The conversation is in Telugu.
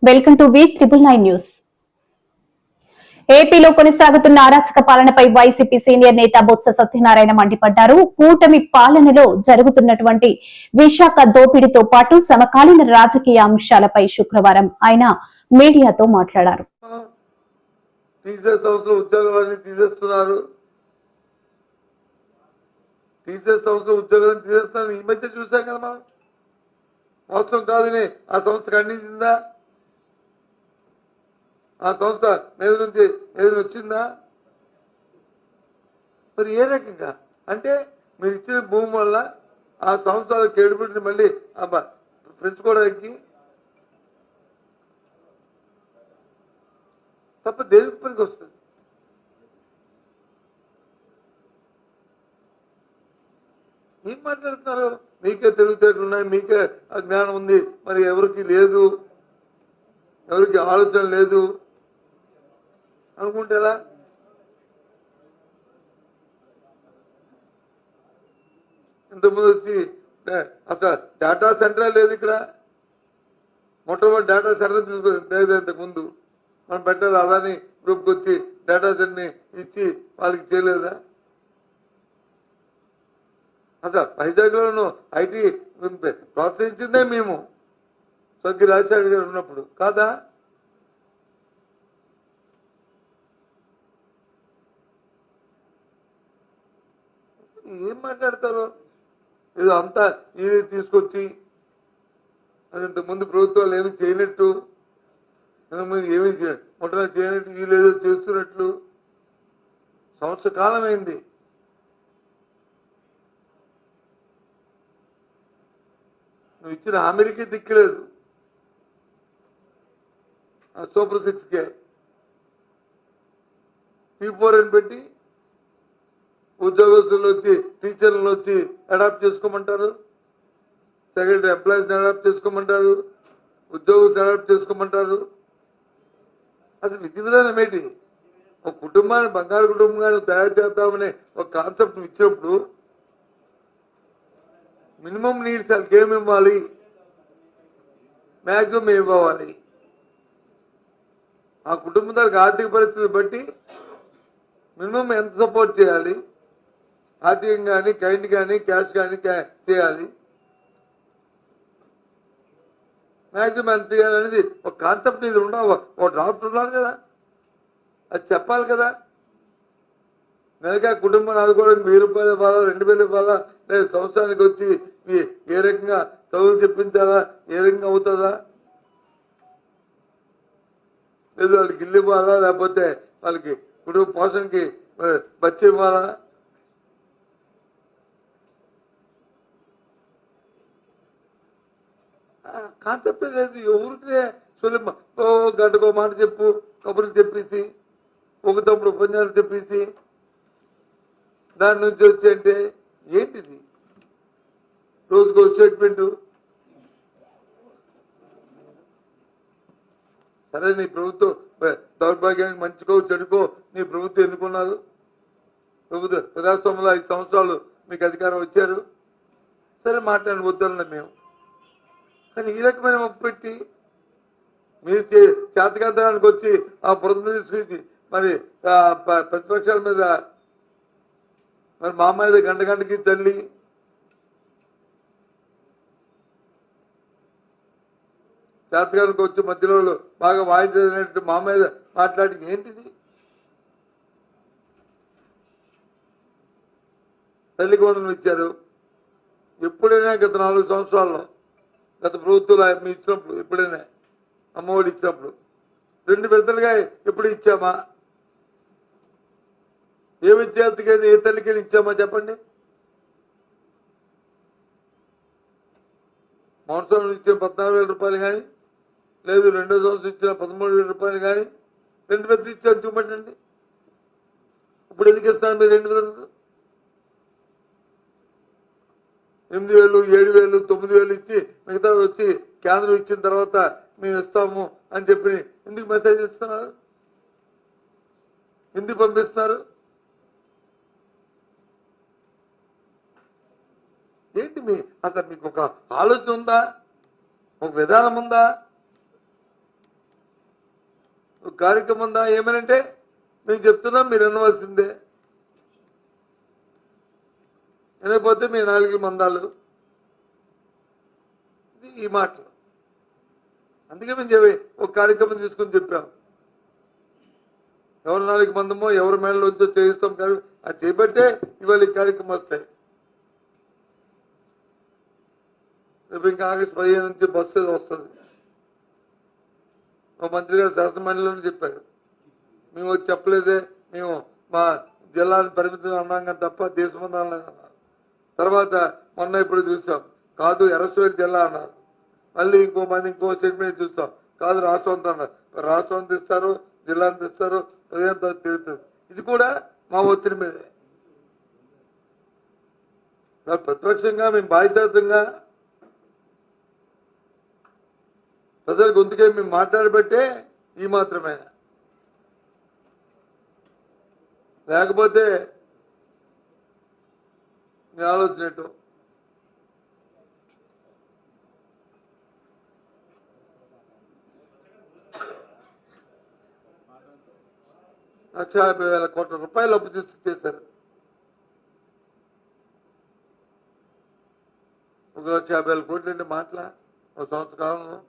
Welcome to V9 news. ఏపీలో కొనసాగుతున్న అరాచక పాలనపై వైసీపీ సీనియర్ నేత బొత్స సత్యనారాయణ మండిపడ్డారు. కూటమి పాలనలో జరుగుతున్నటువంటి విశాఖ దోపిడీతో పాటు సమకాలీన రాజకీయ అంశాలపై శుక్రవారం ఆయన మీడియాతో మాట్లాడారు. ఈ మధ్య చూసాం కదా మనం. మోసం కాదని ఆ సంస్థ ఖండించిందా? ఆ సంస్థ మీద నుంచి ఏదైనా వచ్చిందా? మరి ఏ రకంగా అంటే మీరు ఇచ్చిన భూమి వల్ల ఆ సంస్థల క్రెడిబిలిటీ మళ్ళీ పెంచుకోవడానికి తప్ప దేనికి పనికి వస్తుంది? ఏం మాట్లాడుతున్నారు? మీకే తెలివితేటలు ఉన్నాయి, మీకే ఆ జ్ఞానం ఉంది, మరి ఎవరికి లేదు, ఎవరికి ఆలోచన లేదు అనుకుంటే ఎలా? ఇంతకుముందు వచ్చి అసలు డేటా సెంటరే లేదు ఇక్కడ. మొట్టమొదటి డేటా సెంటర్ లేదు. ఇంతకుముందు మనం పెట్టాలి అదాని గ్రూప్కి వచ్చి డేటా సెంటర్ని ఇచ్చి వాళ్ళకి చేయలేదా? అసలు వైజాగ్లోనూ ఐటీ ప్రోత్సహించిందే మేము స్వర్గీయ రాజశేఖర్ గారు ఉన్నప్పుడు కాదా? ఏం మాట్లాడతారు? ఏదో అంతా ఇది తీసుకొచ్చి అది ఇంతకుముందు ప్రభుత్వాలు ఏమి చేయనట్టు, ఇంతకుముందు ఏమీ మొట్టమొదటి చేయనట్టు, వీళ్ళేదో చేస్తున్నట్లు. సంవత్సర కాలం అయింది. నువ్వు ఇచ్చిన హామీలకి దిక్కులేదు. సూపర్ 6కే P4 అని పెట్టి ఉద్యోగస్తులు వచ్చి టీచర్లను వచ్చి అడాప్ట్ చేసుకోమంటారు, సెక్రటరీ ఎంప్లాయీస్ని అడాప్ట్ చేసుకోమంటారు, ఉద్యోగస్తులు అడాప్ట్ చేసుకోమంటారు. అసలు విధి విధానం ఏంటి? ఒక కుటుంబాన్ని బంగారు కుటుంబంగా తయారు చేద్దామనే ఒక కాన్సెప్ట్ ఇచ్చినప్పుడు మినిమం నీడ్స్ వాళ్ళకి ఏమి ఇవ్వాలి, మ్యాక్సిమం ఏమి ఇవ్వాలి, ఆ కుటుంబం దానికి ఆర్థిక పరిస్థితిని బట్టి మినిమం ఎంత సపోర్ట్ చేయాలి, ఆర్థికంగా కానీ కైండ్ కానీ క్యాష్ కానీ చేయాలి, మ్యాక్సిమం ఎంత చేయాలి అనేది ఒక కాన్సెప్ట్ ఇది ఉండాలి. ఒక డ్రాఫ్ట్ ఉండాలి కదా, అది చెప్పాలి కదా. నెలగా కుటుంబాన్ని ఆదుకోవడానికి 1000 రూపాయలు ఇవ్వాలా, 2000 ఇవ్వాలా, లేదా సంవత్సరానికి వచ్చి ఏ రకంగా చదువులు చెప్పించాలా, ఏ రకంగా అవుతుందా, లేదు వాళ్ళకి ఇల్లు ఇవ్వాలా, లేకపోతే వాళ్ళకి కుటుంబ పోషణకి బచ్చి ఇవ్వాలా? కాన్సెప్టే లేదు. ఎవరికే సులభ గంటకో మాట చెప్పు, కబుర్లు చెప్పేసి, ఒక తమ్ముడు ఉపన్యాసాలు చెప్పేసి దాని నుంచి వచ్చి అంటే ఏంటిది? రోజుకో స్టేట్మెంటు. సరే, నీ ప్రభుత్వం దౌర్భాగ్యానికి మంచికో చెడుకో నీ ప్రభుత్వం ఎన్నుకున్నారు. ప్రభుత్వ ప్రజాస్వామ్యంలో 5 సంవత్సరాలు మీకు అధికారం వచ్చారు. సరే, మాట్లాడిన వద్దన్న మేము. కానీ ఈ రకమైన మొప్పు పెట్టి మీరు చేతకాంతరానికి వచ్చి ఆ బురద తీసుకొచ్చి మరి ప్రతిపక్షాల మీద మరి మా మీద గంటకి తల్లి చేతకానికి వచ్చి మధ్యలో బాగా వాయించినట్టు మా మీద మాట్లాడి ఏంటిది? తల్లికి వందనం ఇచ్చారు. ఎప్పుడైనా గత 4 సంవత్సరాల్లో గత ప్రభుత్వాలు మీ ఇచ్చినప్పుడు ఎప్పుడైనా అమ్మఒడి ఇచ్చినప్పుడు 2 విడతలుగా ఎప్పుడు ఇచ్చామా? ఏ విద్యార్థికైనా ఏ తల్లికైనా ఇచ్చామా చెప్పండి? సంవత్సరం ఇచ్చే 14,000 రూపాయలు కానీ, లేదు 2వ సంవత్సరం ఇచ్చిన 13,000 రూపాయలు కానీ 2 విడతలు ఇచ్చారు చూపండి. ఇప్పుడు ఎందుకు ఇస్తున్నారు మీరు 2 విడతలు? 8,000, 7,000, 9,000 ఇచ్చి మిగతా వచ్చి కేంద్రం ఇచ్చిన తర్వాత మేము ఇస్తాము అని చెప్పి ఎందుకు మెసేజ్ ఇస్తున్నారు? ఎందుకు పంపిస్తున్నారు? ఏంటి అసలు మీకు ఒక ఆలోచన ఉందా? ఒక విధానం ఉందా? కార్యక్రమం ఉందా ఏమనంటే మేము చెప్తున్నాం, మీరు వినవలసిందే. వినకపోతే మీ నాలుగు మందాలు, ఈ మాటలు. అందుకే మేము ఒక కార్యక్రమం తీసుకుని చెప్పాం. ఎవరు నాలుగు మందమో ఎవరి మేడలో వచ్చో చేయిస్తాం కానీ అది చేపట్టే ఇవాళ ఈ కార్యక్రమం వస్తాయి. రేపు ఇంకా ఆగస్టు 15 నుంచి బస్సు ఏదో వస్తుంది. మా మంత్రి గారు శాసనమండలిలోనే చెప్పారు, మేము వచ్చి చెప్పలేదే, మేము మా జిల్లాని పరిమితం అన్నాం కానీ తప్ప దేశమంతా అన్నారు. తర్వాత మొన్న ఇప్పుడు చూసాం, కాదు ఎర్రస్వేల్ జిల్లా అన్నారు. మళ్ళీ ఇంకో స్టేట్మెంట్ చూస్తాం, కాదు రాష్ట్రం అంతా అన్నారు. రాష్ట్రం అంత ఇస్తారు, జిల్లా అంత ఇస్తారు, ఉదయం తిరుగుతుంది. ఇది కూడా మా ఒత్తిడి మీదే. ప్రతిపక్షంగా మేము బాధ్యతంగా ప్రజల గొంతుకే మేము మాట్లాడబట్టే ఈ మాత్రమే. లేకపోతే మీ ఆలోచనట్టు ₹1,50,000 కోట్ల అప్పు చేశారు. 1,50,000 కోట్లు అంటే మాటలా ఒక సంవత్సర కాలంలో.